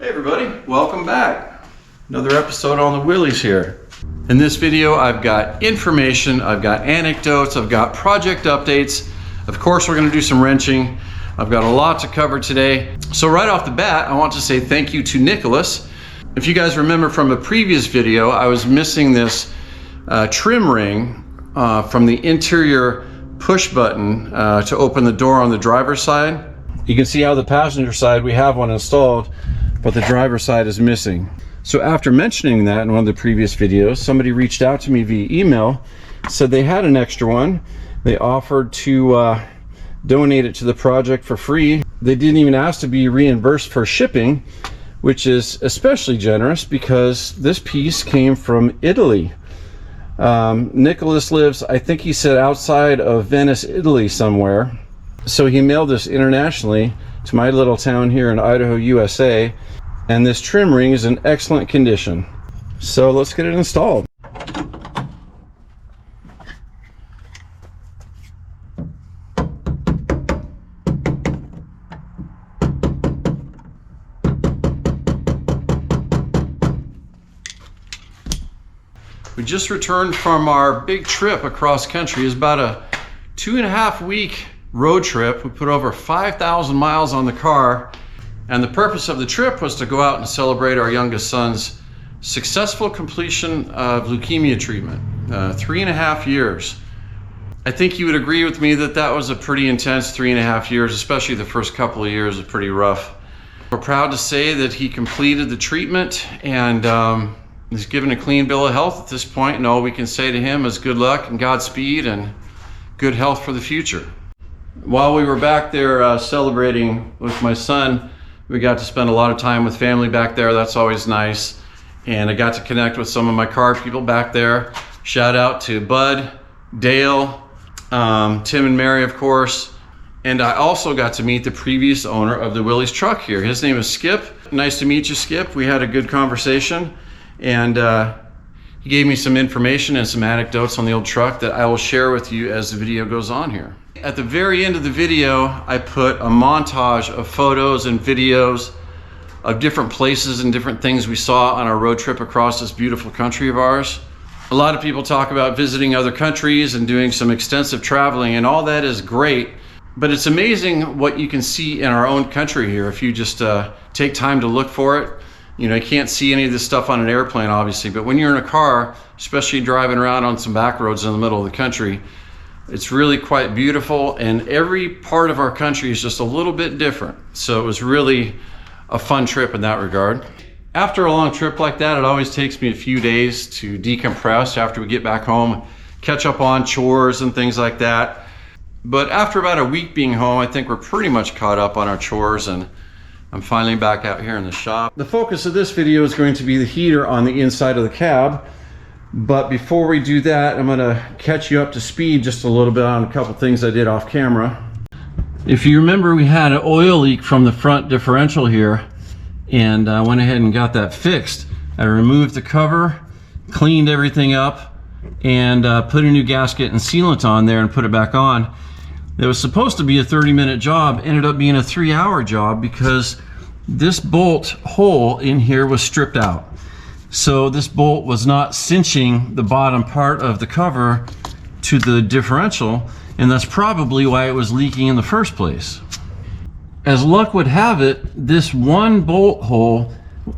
Hey everybody, welcome back. Another episode on the Willys here. In this video, I've got information, I've got anecdotes, I've got project updates. Of course, we're gonna do some wrenching. I've got a lot to cover today. So right off the bat, I want to say thank you to Nicholas. If you guys remember from a previous video, I was missing this trim ring from the interior push button to open the door on the driver's side. You can see how the passenger side, we have one installed, but the driver's side is missing. So after mentioning that in one of the previous videos, somebody reached out to me via email, said they had an extra one. They offered to donate it to the project for free. They didn't even ask to be reimbursed for shipping, which is especially generous because this piece came from Italy. Nicholas lives, I think he said, outside of Venice, Italy somewhere. So he mailed this internationally to my little town here in Idaho, USA. And this trim ring is in excellent condition. So let's get it installed. We just returned from our big trip across country. It was about a 2.5 week road trip. We put over 5,000 miles on the car. And the purpose of the trip was to go out and celebrate our youngest son's successful completion of leukemia treatment. 3.5 years. I think you would agree with me that that was a pretty intense 3.5 years, especially the first couple of years was pretty rough. We're proud to say that he completed the treatment and he's given a clean bill of health at this point, and all we can say to him is good luck and Godspeed and good health for the future. While we were back there celebrating with my son, we got to spend a lot of time with family back there. That's always nice. And I got to connect with some of my car people back there. Shout out to Bud, Dale, Tim and Mary, of course. And I also got to meet the previous owner of the Willys truck here. His name is Skip. Nice to meet you, Skip. We had a good conversation. And he gave me some information and some anecdotes on the old truck that I will share with you as the video goes on here. At the very end of the video, I put a montage of photos and videos of different places and different things we saw on our road trip across this beautiful country of ours. A lot of people talk about visiting other countries and doing some extensive traveling, and all that is great, but it's amazing what you can see in our own country here if you just take time to look for it. You know, you can't see any of this stuff on an airplane, obviously, but when you're in a car, especially driving around on some back roads in the middle of the country, it's really quite beautiful, and every part of our country is just a little bit different. So it was really a fun trip in that regard. After a long trip like that, it always takes me a few days to decompress after we get back home, catch up on chores and things like that. But after about a week being home, I think we're pretty much caught up on our chores, and I'm finally back out here in the shop. The focus of this video is going to be the heater on the inside of the cab. But before we do that, I'm gonna catch you up to speed just a little bit on a couple things I did off camera. If you remember, we had an oil leak from the front differential here, and I went ahead and got that fixed. I removed the cover, cleaned everything up, and put a new gasket and sealant on there and put it back on. It was supposed to be a 30-minute job, ended up being a 3-hour job because this bolt hole in here was stripped out. So this bolt was not cinching the bottom part of the cover to the differential, and that's probably why it was leaking in the first place. As luck would have it, this one bolt hole,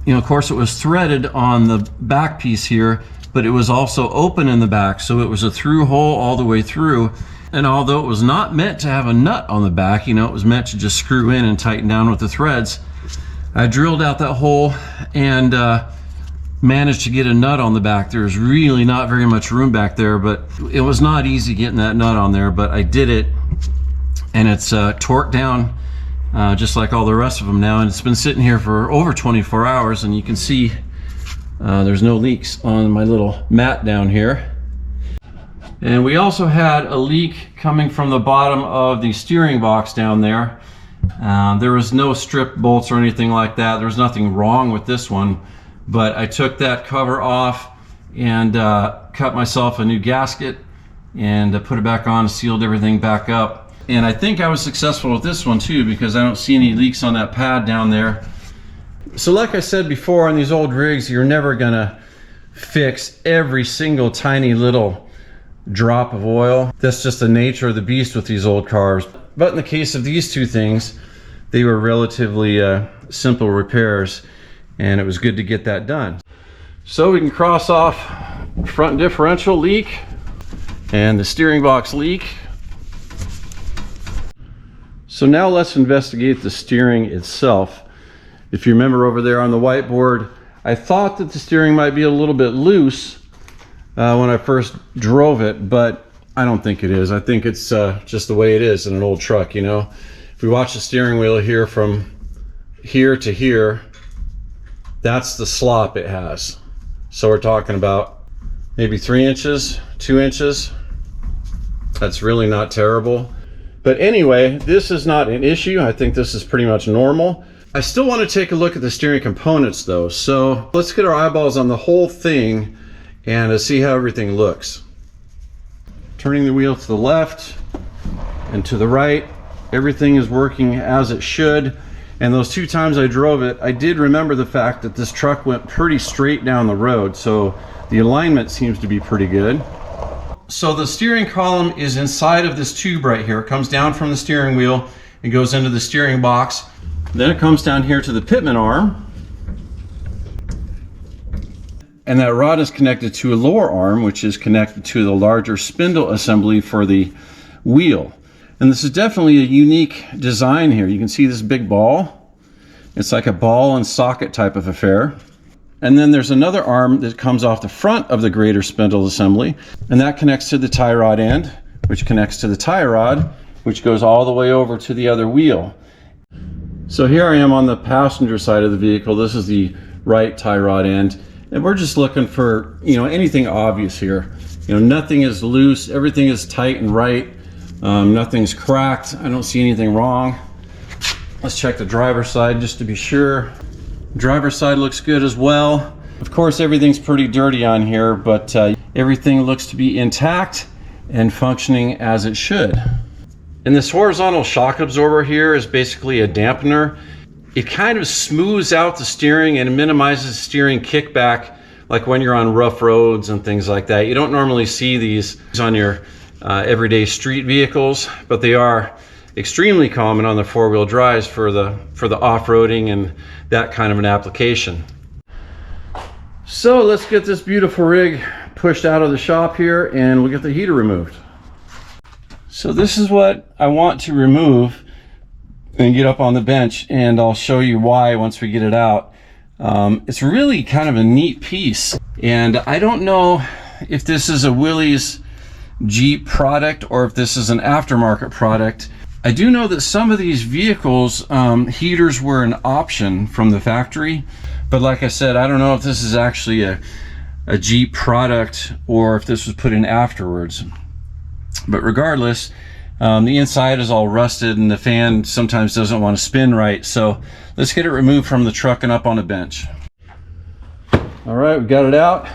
you know, of course it was threaded on the back piece here, but it was also open in the back, so it was a through hole all the way through. And although it was not meant to have a nut on the back, you know, it was meant to just screw in and tighten down with the threads, I drilled out that hole and managed to get a nut on the back. There's really not very much room back there, but it was not easy getting that nut on there, but I did it, and it's torqued down just like all the rest of them now, and it's been sitting here for over 24 hours, and you can see there's no leaks on my little mat down here. And we also had a leak coming from the bottom of the steering box down there. There was no strip bolts or anything like that. There was nothing wrong with this one, but I took that cover off and cut myself a new gasket and put it back on, sealed everything back up. And I think I was successful with this one too, because I don't see any leaks on that pad down there. So like I said before, on these old rigs, you're never gonna fix every single tiny little drop of oil. That's just the nature of the beast with these old cars. But in the case of these two things, they were relatively simple repairs, and it was good to get that done. So we can cross off front differential leak and the steering box leak. So now let's investigate the steering itself. If you remember over there on the whiteboard, I thought that the steering might be a little bit loose when I first drove it, but I don't think it is. I think it's just the way it is in an old truck, you know. If we watch the steering wheel here from here to here, that's the slop it has. So we're talking about maybe 3 inches, 2 inches. That's really not terrible. But anyway, this is not an issue. I think this is pretty much normal. I still want to take a look at the steering components though. So let's get our eyeballs on the whole thing and see how everything looks. Turning the wheel to the left and to the right, everything is working as it should. And those 2 times I drove it, I did remember the fact that this truck went pretty straight down the road, so the alignment seems to be pretty good. So the steering column is inside of this tube right here. It comes down from the steering wheel and goes into the steering box. Then it comes down here to the pitman arm. And that rod is connected to a lower arm, which is connected to the larger spindle assembly for the wheel. And this is definitely a unique design here. You can see this big ball. It's like a ball and socket type of affair. And then there's another arm that comes off the front of the greater spindle assembly, and that connects to the tie rod end, which connects to the tie rod, which goes all the way over to the other wheel. So here I am on the passenger side of the vehicle. This is the right tie rod end, and we're just looking for, you know, anything obvious here. You know, nothing is loose, everything is tight and right. Nothing's cracked. I don't see anything wrong. Let's check the driver's side just to be sure. Driver's side looks good as well. Of course, everything's pretty dirty on here, but everything looks to be intact and functioning as it should. And this horizontal shock absorber here is basically a dampener. It kind of smooths out the steering and minimizes steering kickback, like when you're on rough roads and things like that. You don't normally see these on your everyday street vehicles, but they are extremely common on the four-wheel drives for the off-roading and that kind of an application. So let's get this beautiful rig pushed out of the shop here and we'll get the heater removed. So this is what I want to remove and get up on the bench, and I'll show you why once we get it out. It's really kind of a neat piece, and I don't know if this is a Willys Jeep product or if this is an aftermarket product. I do know that some of these vehicles, heaters were an option from the factory, but like I said, I don't know if this is actually a Jeep product or if this was put in afterwards. But regardless, the inside is all rusted and the fan sometimes doesn't want to spin right. So let's get it removed from the truck and up on a bench. All right, we got it out.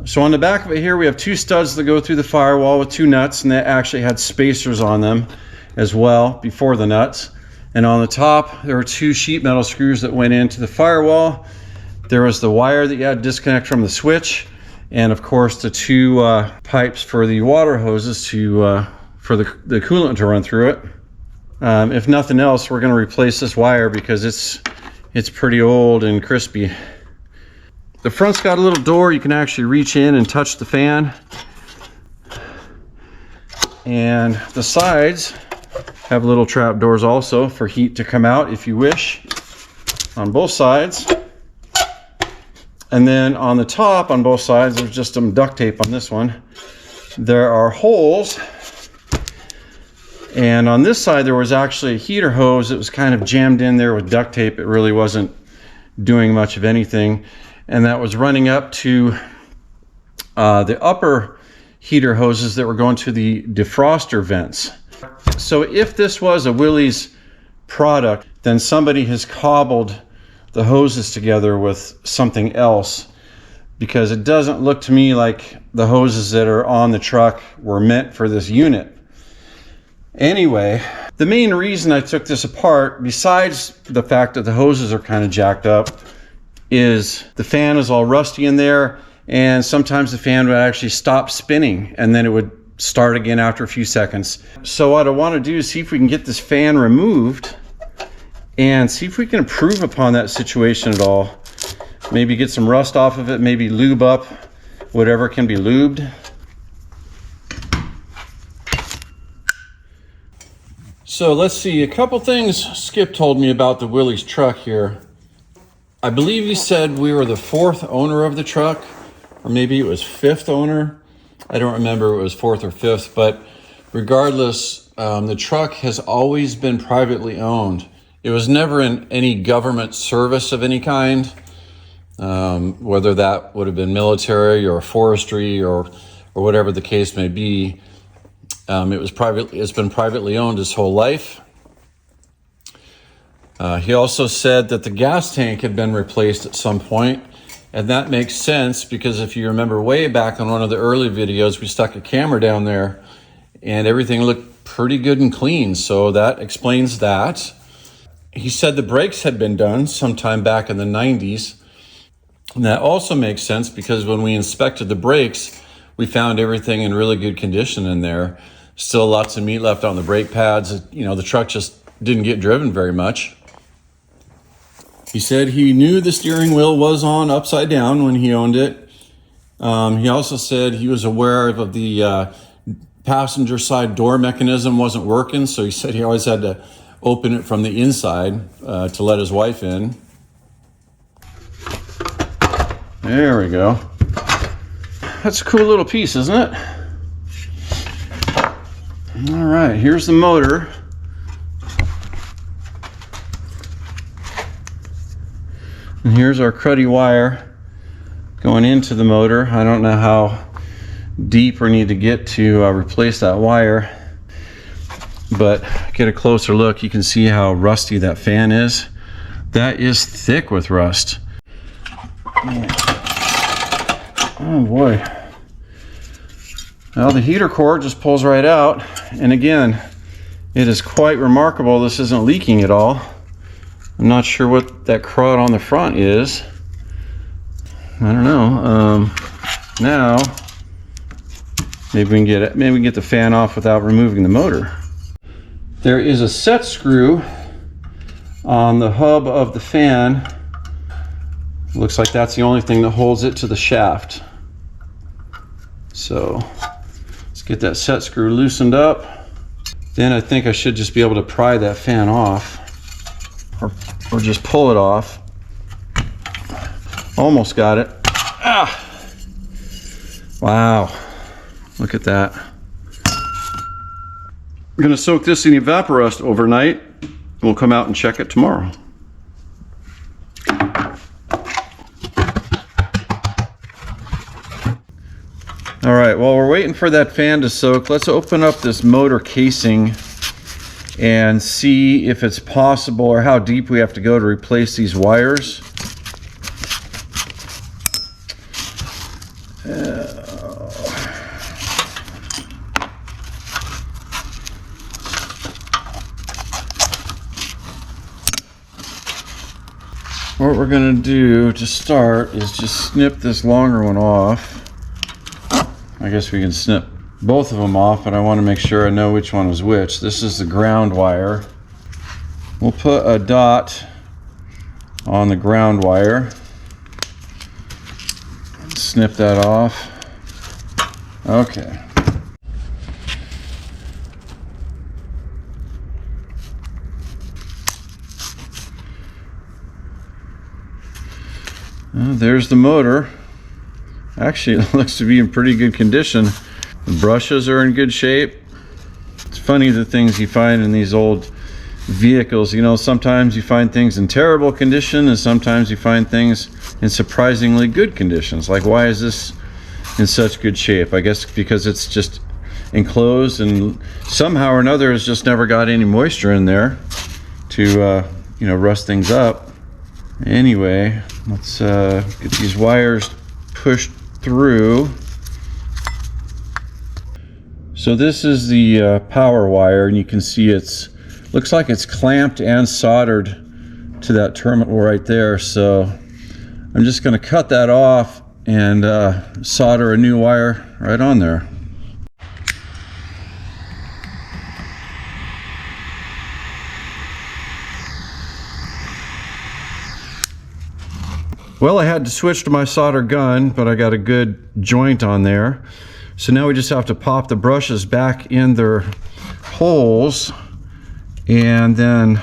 So on the back of it here, we have 2 studs that go through the firewall with 2 nuts, and they actually had spacers on them as well before the nuts. And on the top, there were 2 sheet metal screws that went into the firewall. There was the wire that you had to disconnect from the switch, and of course the 2 pipes for the water hoses to for the coolant to run through it. If nothing else, we're going to replace this wire because it's pretty old and crispy. The front's got a little door. You can actually reach in and touch the fan. And the sides have little trap doors also for heat to come out if you wish on both sides. And then on the top on both sides, there's just some duct tape on this one. There are holes. And on this side, there was actually a heater hose that was kind of jammed in there with duct tape. It really wasn't doing much of anything. And that was running up to the upper heater hoses that were going to the defroster vents. So if this was a Willys product, then somebody has cobbled the hoses together with something else, because it doesn't look to me like the hoses that are on the truck were meant for this unit. Anyway, The main reason I took this apart, besides the fact that the hoses are kind of jacked up, is the fan is all rusty in there, and sometimes the fan would actually stop spinning and then it would start again after a few seconds. So what I want to do is see if we can get this fan removed and see if we can improve upon that situation at all. Maybe get some rust off of it, maybe lube up whatever can be lubed. So let's see, a couple things Skip told me about the Willys truck here. I believe he said we were the 4th owner of the truck, or maybe it was 5th owner. I don't remember if it was 4th or 5th, but regardless, the truck has always been privately owned. It was never in any government service of any kind, whether that would have been military or forestry or whatever the case may be. It's been privately owned his whole life. He also said that the gas tank had been replaced at some point, and that makes sense because if you remember way back on one of the early videos, we stuck a camera down there and everything looked pretty good and clean, so that explains that. He said the brakes had been done sometime back in the 90s, and that also makes sense because when we inspected the brakes, we found everything in really good condition in there. Still lots of meat left on the brake pads. You know, the truck just didn't get driven very much. He said he knew the steering wheel was on upside down when he owned it. He also said he was aware of the passenger side door mechanism wasn't working, so he said he always had to open it from the inside to let his wife in. There we go. That's a cool little piece, isn't it? All right, here's the motor. And here's our cruddy wire going into the motor. I don't know how deep we need to get to replace that wire, but get a closer look. You can see how rusty that fan is. That is thick with rust. Man. Oh boy. Well, the heater cord just pulls right out, and again, it is quite remarkable this isn't leaking at all. I'm not sure what that crud on the front is. I don't know. Now, maybe we can get it. Maybe we can get the fan off without removing the motor. There is a set screw on the hub of the fan. Looks like that's the only thing that holds it to the shaft. So let's get that set screw loosened up. Then I think I should just be able to pry that fan off, or just pull it off. Almost got it. Ah! Wow, look at that. We're gonna soak this in Evaporust overnight. We'll come out and check it tomorrow. All right, while we're waiting for that fan to soak, let's open up this motor casing and see if it's possible or how deep we have to go to replace these wires. What we're gonna do to start is just snip this longer one off. I guess we can snip both of them off, but I want to make sure I know which one is which. This is the ground wire. We'll put a dot on the ground wire. Snip that off. Okay. There's the motor. Actually, it looks to be in pretty good condition. The brushes are in good shape. It's funny the things you find in these old vehicles. You know, sometimes you find things in terrible condition and sometimes you find things in surprisingly good conditions. Like, why is this in such good shape? I guess because it's just enclosed and somehow or another it's just never got any moisture in there to, you know, rust things up. Anyway, let's get these wires pushed through. So this is the power wire, and you can see it's looks like it's clamped and soldered to that terminal right there. So I'm just going to cut that off and solder a new wire right on there. Well, I had to switch to my solder gun, but I got a good joint on there. So now we just have to pop the brushes back in their holes and then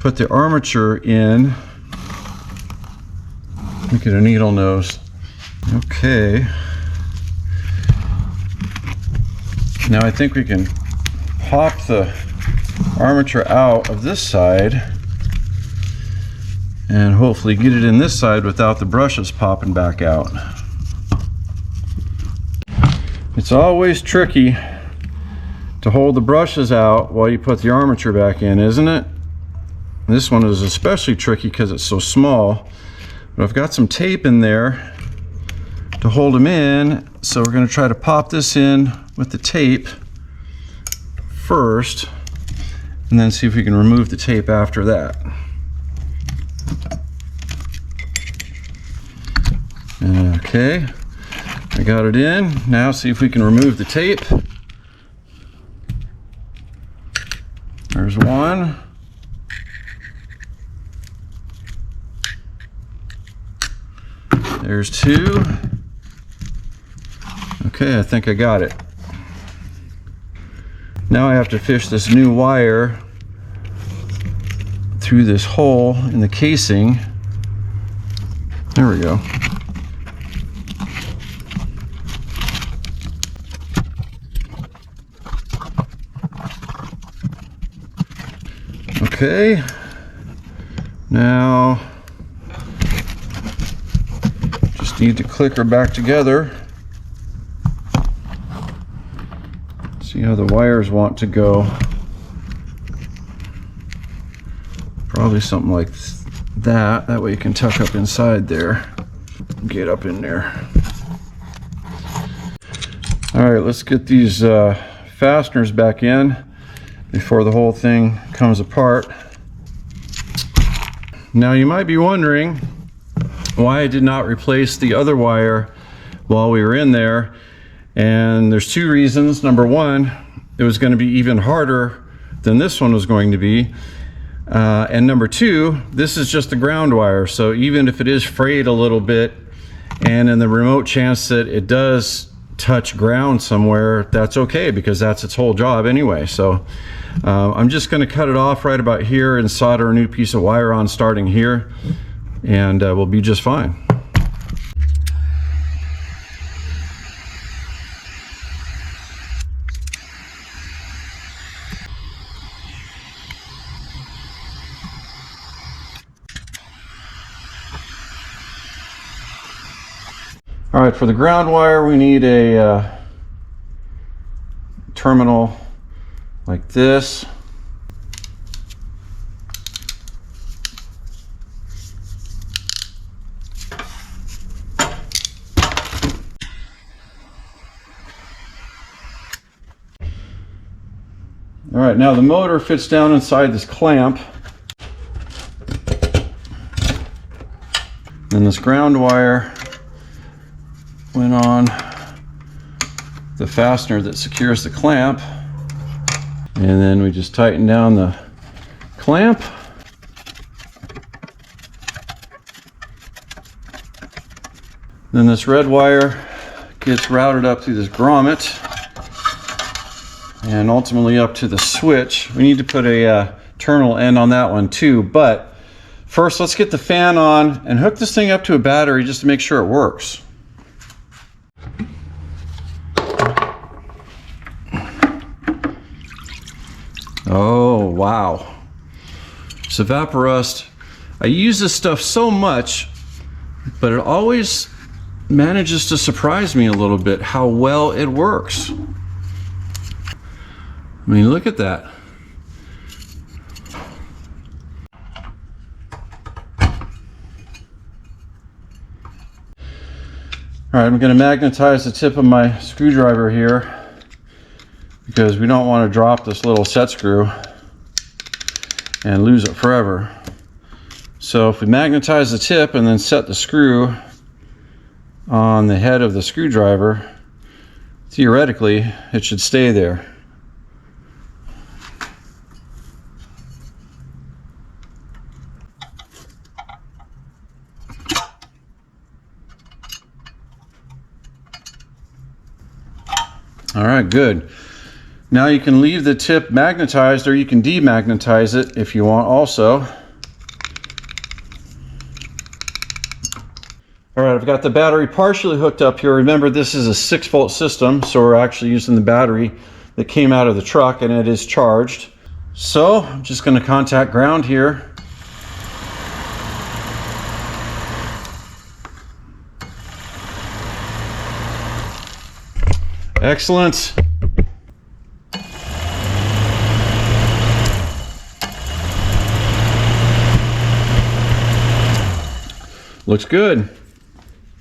put the armature in. Look at a needle nose. Okay. Now I think we can pop the armature out of this side and hopefully get it in this side without the brushes popping back out. It's always tricky to hold the brushes out while you put the armature back in, isn't it? This one is especially tricky because it's so small, but I've got some tape in there to hold them in, so we're going to try to pop this in with the tape first and then see if we can remove the tape after that. Okay, I got it in. Now see if we can remove the tape. There's one. There's two. Okay, I think I got it. Now I have to fish this new wire through this hole in the casing. There we go. Okay, now just need to click her back together. See how the wires want to go. Probably something like that. That way you can tuck up inside there. Get up in there. All right, let's get these fasteners back in before the whole thing comes apart. Now you might be wondering why I did not replace the other wire while we were in there, and there's two reasons. Number one, it was going to be even harder than this one was going to be, and number two, this is just the ground wire, so even if it is frayed a little bit and in the remote chance that it does touch ground somewhere, that's okay because that's its whole job anyway. So I'm just going to cut it off right about here and solder a new piece of wire on starting here, and we'll be just fine. All right, for the ground wire, we need a terminal like this. All right, now the motor fits down inside this clamp. And this ground wire went on the fastener that secures the clamp, and then we just tighten down the clamp. Then this red wire gets routed up through this grommet and ultimately up to the switch. We need to put a terminal end on that one too, but first let's get the fan on and hook this thing up to a battery just to make sure it works. Oh, wow. This evaporust, I use this stuff so much, but it always manages to surprise me a little bit how well it works. I mean, look at that. All right, I'm going to magnetize the tip of my screwdriver here because we don't want to drop this little set screw. and lose it forever. So if we magnetize the tip and then set the screw on the head of the screwdriver, theoretically it should stay there. All right, good. Now you can leave the tip magnetized, or you can demagnetize it if you want also. All right, I've got the battery partially hooked up here. Remember, this is a 6-volt system, so we're actually using the battery that came out of the truck, and it is charged. So I'm just going to contact ground here. Excellent. Looks good.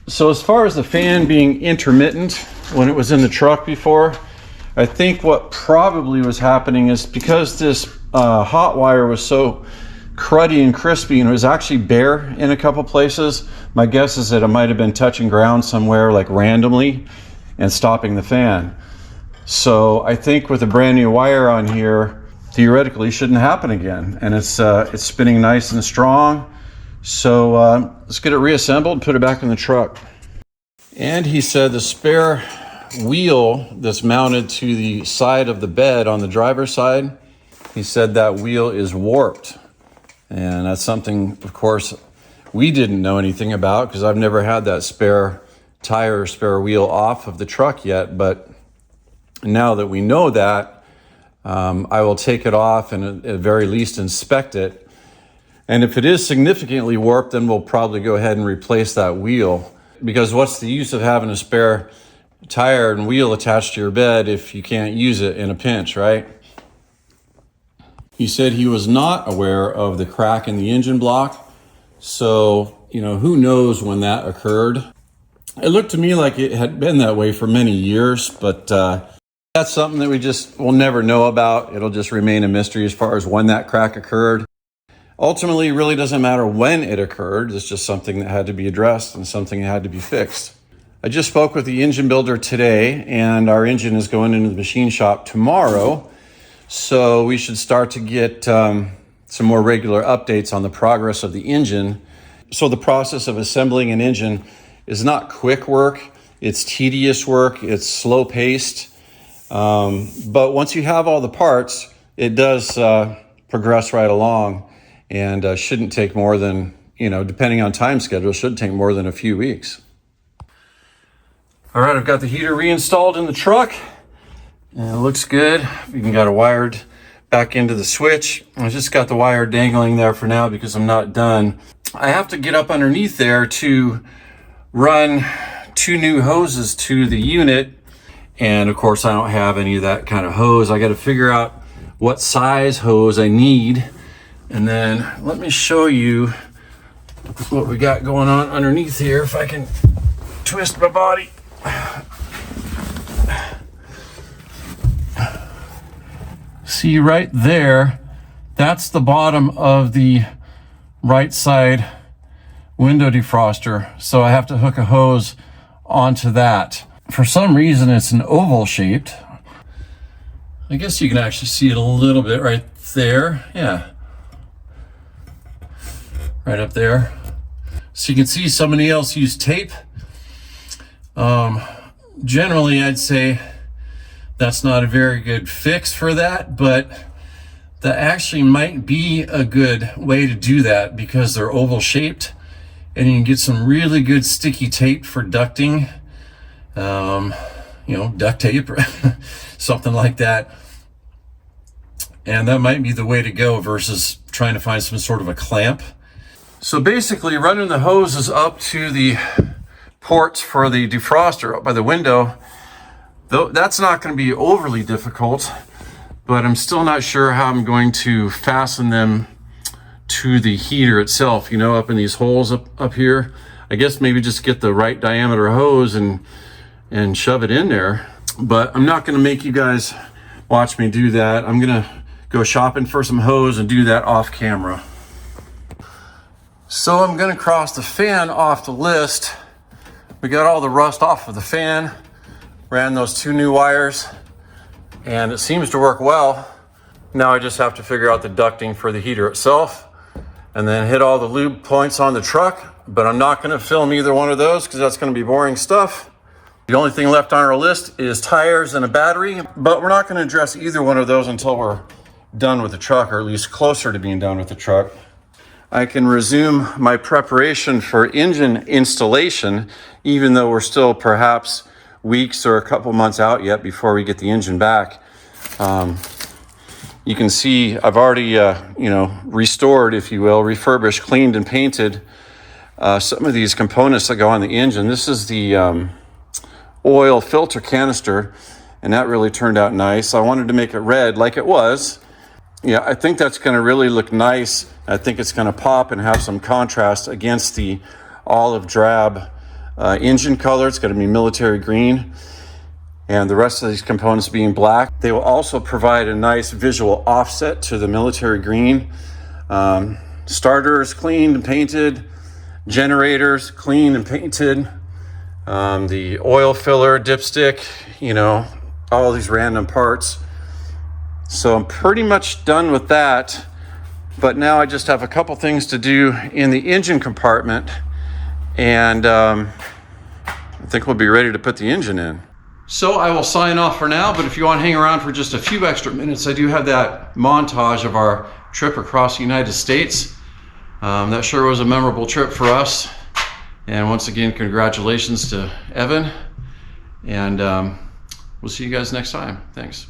So as far as the fan being intermittent when it was in the truck before, I think what probably was happening is because this hot wire was so cruddy and crispy and it was actually bare in a couple places, my guess is that it might have been touching ground somewhere like randomly and stopping the fan. So I think with a brand new wire on here, theoretically shouldn't happen again. And it's spinning nice and strong. So let's get it reassembled, put it back in the truck. And he said the spare wheel that's mounted to the side of the bed on the driver's side, he said that wheel is warped. And that's something, of course, we didn't know anything about because I've never had that spare tire or spare wheel off of the truck yet. But now that we know that, I will take it off and at the very least inspect it. And if it is significantly warped, then we'll probably go ahead and replace that wheel. Because what's the use of having a spare tire and wheel attached to your bed if you can't use it in a pinch, right? He said he was not aware of the crack in the engine block. So, who knows when that occurred. It looked to me like it had been that way for many years, but that's something that we'll never know about. It'll just remain a mystery as far as when that crack occurred. Ultimately, it really doesn't matter when it occurred. It's just something that had to be addressed and something that had to be fixed. I just spoke with the engine builder today, and our engine is going into the machine shop tomorrow. So we should start to get some more regular updates on the progress of the engine. So the process of assembling an engine is not quick work. It's tedious work. It's slow paced. But once you have all the parts, it does progress right along. And shouldn't take more than, depending on time schedule, shouldn't take more than a few weeks. All right, I've got the heater reinstalled in the truck. And it looks good. We even got it wired back into the switch. I just got the wire dangling there for now because I'm not done. I have to get up underneath there to run 2 new hoses to the unit. And of course, I don't have any of that kind of hose. I got to figure out what size hose I need. And then let me show you what we got going on underneath here. If I can twist my body. See right there, that's the bottom of the right side window defroster. So I have to hook a hose onto that. For some reason, it's an oval shaped. I guess you can actually see it a little bit right there. Yeah. Right up there. So you can see somebody else used tape. Generally, I'd say that's not a very good fix for that, but that actually might be a good way to do that because they're oval shaped and you can get some really good sticky tape for ducting. Duct tape or something like that. And that might be the way to go versus trying to find some sort of a clamp. So basically running the hoses up to the ports for the defroster up by the window, though that's not going to be overly difficult, but I'm still not sure how I'm going to fasten them to the heater itself, up in these holes up here. I guess maybe just get the right diameter hose and shove it in there. But I'm not going to make you guys watch me do that. I'm going to go shopping for some hose and do that off camera. So I'm gonna cross the fan off the list. We got all the rust off of the fan, ran those 2 new wires, and it seems to work well. Now I just have to figure out the ducting for the heater itself and then hit all the lube points on the truck, but I'm not gonna film either one of those because that's gonna be boring stuff. The only thing left on our list is tires and a battery, but we're not gonna address either one of those until we're done with the truck, or at least closer to being done with the truck. I can resume my preparation for engine installation, even though we're still perhaps weeks or a couple months out yet before we get the engine back. You can see I've already, restored, if you will, refurbished, cleaned, and painted some of these components that go on the engine. This is the oil filter canister, and that really turned out nice. I wanted to make it red like it was. Yeah, I think that's going to really look nice. I think it's going to pop and have some contrast against the olive drab engine color. It's going to be military green, and the rest of these components being black. They will also provide a nice visual offset to the military green. Starters cleaned and painted, generators cleaned and painted, the oil filler, dipstick, all these random parts. So I'm pretty much done with that, but now I just have a couple things to do in the engine compartment, and I think we'll be ready to put the engine in. So I will sign off for now, but if you want to hang around for just a few extra minutes, I do have that montage of our trip across the United States. That sure was a memorable trip for us. And once again, congratulations to Evan, and we'll see you guys next time. Thanks.